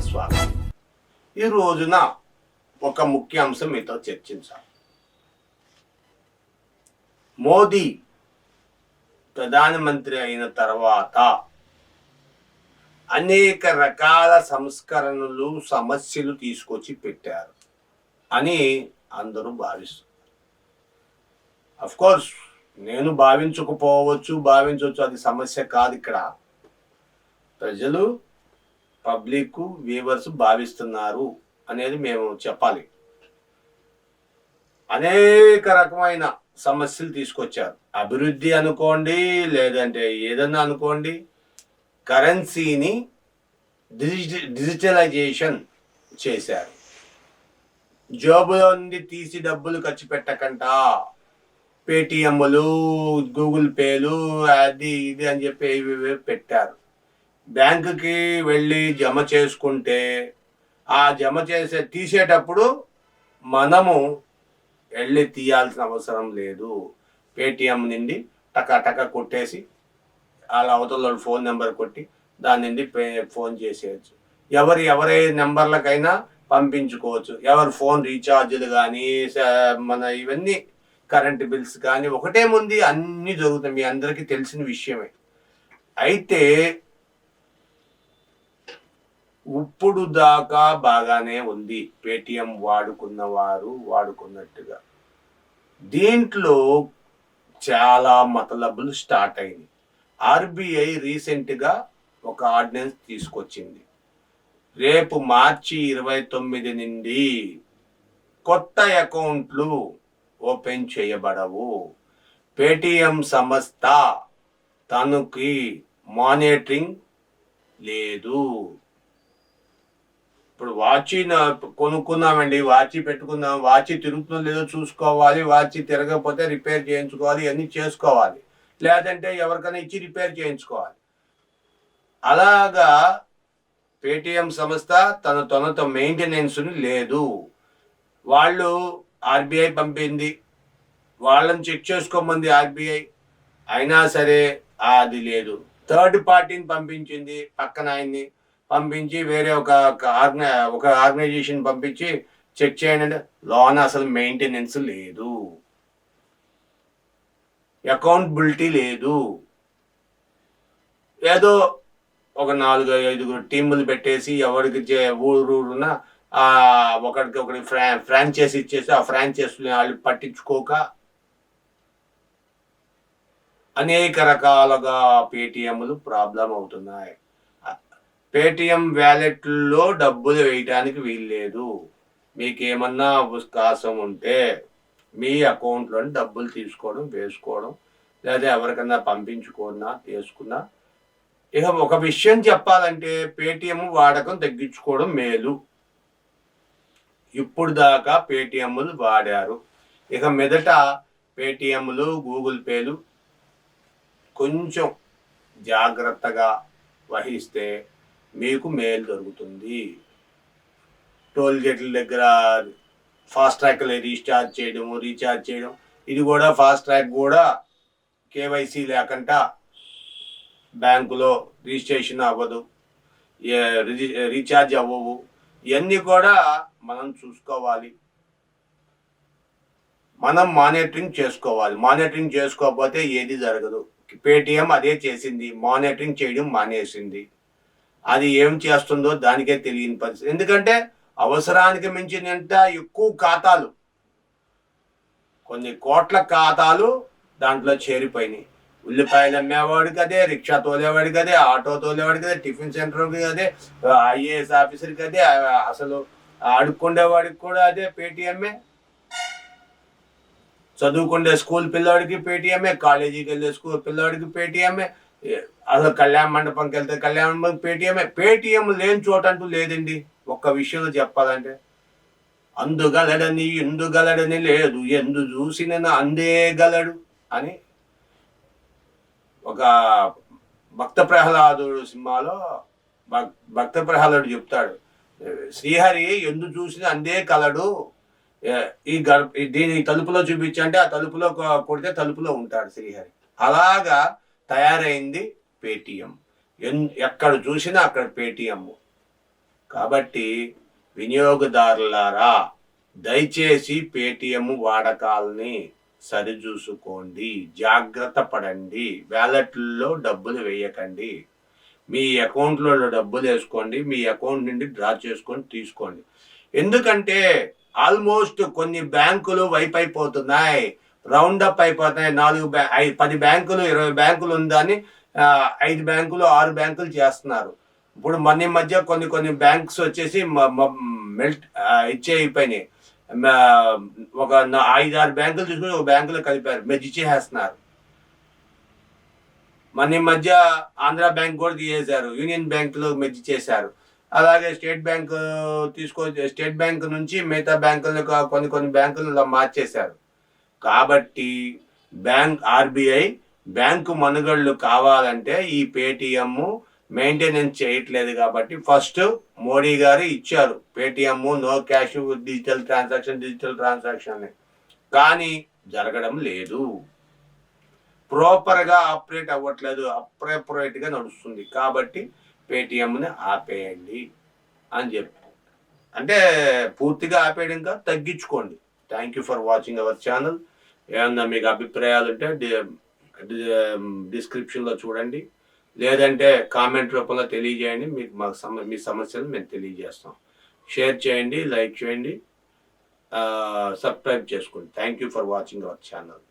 స్వాగతం. ఈ రోజున ఒక ముఖ్య అంశం మీతో చర్చించాలి. మోదీ ప్రధానమంత్రి అయిన తర్వాత అనేక రకాల సంస్కరణలు, సమస్యలు తీసుకొచ్చి పెట్టారు అని అందరూ భావిస్తారు. అఫ్ కోర్స్ నేను భావించవచ్చు, అది సమస్య కాదు. ఇక్కడ ప్రజలు, పబ్లిక్, వ్యూవర్స్ భావిస్తున్నారు అనేది మేము చెప్పాలి. అనేక రకమైన సమస్యలు తీసుకొచ్చారు. అభివృద్ధి అనుకోండి, లేదంటే ఏదన్నా అనుకోండి, కరెన్సీని డిజిటలైజేషన్ చేశారు. జోబులో నుండి తీసి డబ్బులు ఖర్చు పెట్టకుండా పేటిఎంలు, గూగుల్ పేలు, అది ఇది అని చెప్పి ఇవి పెట్టారు. బ్యాంకుకి వెళ్ళి జమ చేసుకుంటే ఆ జమ తీసేటప్పుడు మనము వెళ్ళి తీయాల్సిన అవసరం లేదు. పేటిఎం నుండి టకా కొట్టేసి అలా అవతల ఫోన్ నెంబర్ కొట్టి దాని నుండి ఫోన్ చేసేయచ్చు. ఎవరి నెంబర్లకైనా పంపించుకోవచ్చు. ఎవరి ఫోన్ రీఛార్జీలు కానీ, మన ఇవన్నీ కరెంట్ బిల్స్ కానీ ఒకటే ముందు అన్నీ జరుగుతాయి. మీ అందరికీ తెలిసిన విషయమే. అయితే ఇప్పుడు దాకా బాగానే ఉంది పేటిఎం వాడుకున్నవారు వాడుకున్నట్టుగా. దీంట్లో చాలా మతలబులు స్టార్ట్ అయింది. ఆర్బీఐ రీసెంట్గా ఒక ఆర్డినెన్స్ తీసుకొచ్చింది. రేపు మార్చి 29 నుండి కొత్త అకౌంట్లు ఓపెన్ చేయబడవు. పేటిఎం సంస్థ తనకి మానిటరింగ్ లేదు. ఇప్పుడు వాచ్ కొనుక్కున్నామండి, వాచ్ పెట్టుకుందాం, వాచ్ తిరుగుతుందో లేదో చూసుకోవాలి, వాచ్ తిరగకపోతే రిపేర్ చేయించుకోవాలి, ఇవన్నీ చేసుకోవాలి. లేదంటే ఎవరికైనా ఇచ్చి రిపేర్ చేయించుకోవాలి. అలాగా పేటిఎం సంస్థ తనతో మెయింటెనెన్స్ లేదు. వాళ్ళు ఆర్బీఐ పంపింది, వాళ్ళని చెక్ చేసుకోమంది ఆర్బీఐ, అయినా సరే అది లేదు. థర్డ్ పార్టీని పంపించింది, పక్కన ఆయన్ని పంపించి వేరే ఒక ఆర్గనైజేషన్ పంపించి చెక్ చేయండి అంటే లోన్ అసలు మెయింటెనెన్స్ లేదు, అకౌంటబిలిటీ లేదు. ఏదో ఒక 4-5 టీములు పెట్టేసి ఎవరికి ఊరున ఒకరికి ఫ్రాంచైజ్ ఇచ్చేసి ఆ ఫ్రాంచైజ్ వాళ్ళు పట్టించుకోక అనేక రకాలుగా పేటిఎంలు ప్రాబ్లం అవుతున్నాయి. పేటిఎం వ్యాలెట్లో డబ్బులు వేయడానికి వీల్లేదు. మీకేమన్నా అవకాశం ఉంటే మీ అకౌంట్లో డబ్బులు తీసుకోవడం, వేసుకోవడం, లేదా ఎవరికన్నా పంపించుకున్నా తీసుకున్నా. ఇక ఒక విషయం చెప్పాలంటే పేటిఎం వాడకం తగ్గించుకోవడం మేలు. ఇప్పుడు దాకా పేటిఎంలు వాడారు, ఇక మీదట పేటిఎంలు, గూగుల్ పేలు కొంచెం జాగ్రత్తగా వహిస్తే మీకు మేలు జరుగుతుంది. టోల్ గేట్ల దగ్గర ఫాస్ట్ ట్రాక్లు రీఛార్జ్ చేయడం, ఇది కూడా ఫాస్ట్ ట్రాక్ కూడా కేవైసీ లేకుండా బ్యాంకులో రిజిస్ట్రేషన్ అవ్వదు, రీఛార్జ్ అవ్వవు. ఇవన్నీ కూడా మనం చూసుకోవాలి, మనం మానిటరింగ్ చేసుకోవాలి. మానిటరింగ్ చేసుకోకపోతే ఏది జరగదు. పేటిఎం అదే చేసింది, మానిటరింగ్ చేయడం మానేసింది. అది ఏం చేస్తుందో దానికే తెలియని పరిస్థితి. ఎందుకంటే అవసరానికి మించినంత ఎక్కువ ఖాతాలు, కొన్ని కోట్ల ఖాతాలు దాంట్లో చేరిపోయినాయి. ఉల్లిపాయలు అమ్మేవాడికి అదే, రిక్షా తోలేవాడికి అదే, ఆటో తోలేవాడికి అదే, టిఫిన్ సెంటర్కి అదే, ఐఏఎస్ ఆఫీసర్కి అదే, అసలు ఆడుకునేవాడికి కూడా అదే పేటిఎంఏ. చదువుకునే స్కూల్ పిల్లవాడికి పేటిఎంఏ, కాలేజీకి వెళ్ళే స్కూల్ పిల్లవాడికి పేటిఎంఏ, అసలు కళ్యాణ మండపంకి వెళ్తే కళ్యాణ మండపం పేటిఎంఏ. పేటిఎం లేని చోట అంటూ లేదండి. ఒక్క విషయంలో చెప్పాలంటే అందుగలడని ఎందుగలడని లేదు, ఎందు చూసిన అందేగలడు అని ఒక భక్త ప్రహ్లాదుడు సినిమాలో భక్త ప్రహ్లాదుడు చెప్తాడు. శ్రీహరి ఎందు చూసిన అందే కలడు, దీని తలుపులో చూపించంటే ఆ తలుపులో కొడితే తలుపులో ఉంటాడు శ్రీహరి. అలాగా తయారైంది పేటిఎం. ఎక్కడ చూసినా అక్కడ పేటిఎం. కాబట్టి వినియోగదారులారా, దయచేసి పేటిఎం వాడకాలని సరిచూసుకోండి, జాగ్రత్త పడండి. వ్యాలెట్లో డబ్బులు వేయకండి. మీ అకౌంట్లో డబ్బులు వేసుకోండి, మీ అకౌంట్ నుండి డ్రా చేసుకొని తీసుకోండి. ఎందుకంటే ఆల్మోస్ట్ కొన్ని బ్యాంకులు వైప్ అయిపోతున్నాయి, రౌండ్ అప్ అయిపోతున్నాయి. 10 బ్యాంకులు 20 బ్యాంకులు ఉందని 5 బ్యాంకులు 6 బ్యాంకులు చేస్తున్నారు. ఇప్పుడు మన మధ్య కొన్ని బ్యాంక్స్ వచ్చేసి మెల్ట్ ఇచ్చే అయిపోయినాయి. ఒక 5-6 బ్యాంకులు తీసుకుని ఒక బ్యాంకులో కలిపారు, మెర్జ్ చేసేస్తున్నారు. మన మధ్య ఆంధ్ర బ్యాంక్ కూడా తీసేశారు, యూనియన్ బ్యాంకులు మెర్జ్ చేశారు. అలాగే స్టేట్ బ్యాంక్ స్టేట్ బ్యాంక్ నుంచి మిగతా బ్యాంకులు కొన్ని బ్యాంకులు మార్చేశారు. కాబట్టి ఆర్బీఐ బ్యాంకు మనుగడలు కావాలంటే ఈ పేటిఎం మెయింటెనెన్స్ చేయట్లేదు. కాబట్టి ఫస్ట్ మోడీ గారు ఇచ్చారు Paytm no cash digital transaction, కానీ జరగడం లేదు. ప్రాపర్గా ఆపరేట్ అవ్వట్లేదు, అప్రోప్రియేట్గా నడుస్తుంది. కాబట్టి పేటిఎంని ఆపేయండి అని చెప్పి, అంటే పూర్తిగా ఆపేయడం కాదు, తగ్గించుకోండి. Thank you for watching our channel. ఏమన్నా మీకు అభిప్రాయాలు ఉంటే డిస్క్రిప్షన్లో చూడండి, లేదంటే కామెంట్ రూపంలో తెలియజేయండి. మీ సమస్యలు మేము తెలియజేస్తాం. షేర్ చేయండి, లైక్ చేయండి, సబ్స్క్రైబ్ చేసుకోండి. Thank you for watching our channel.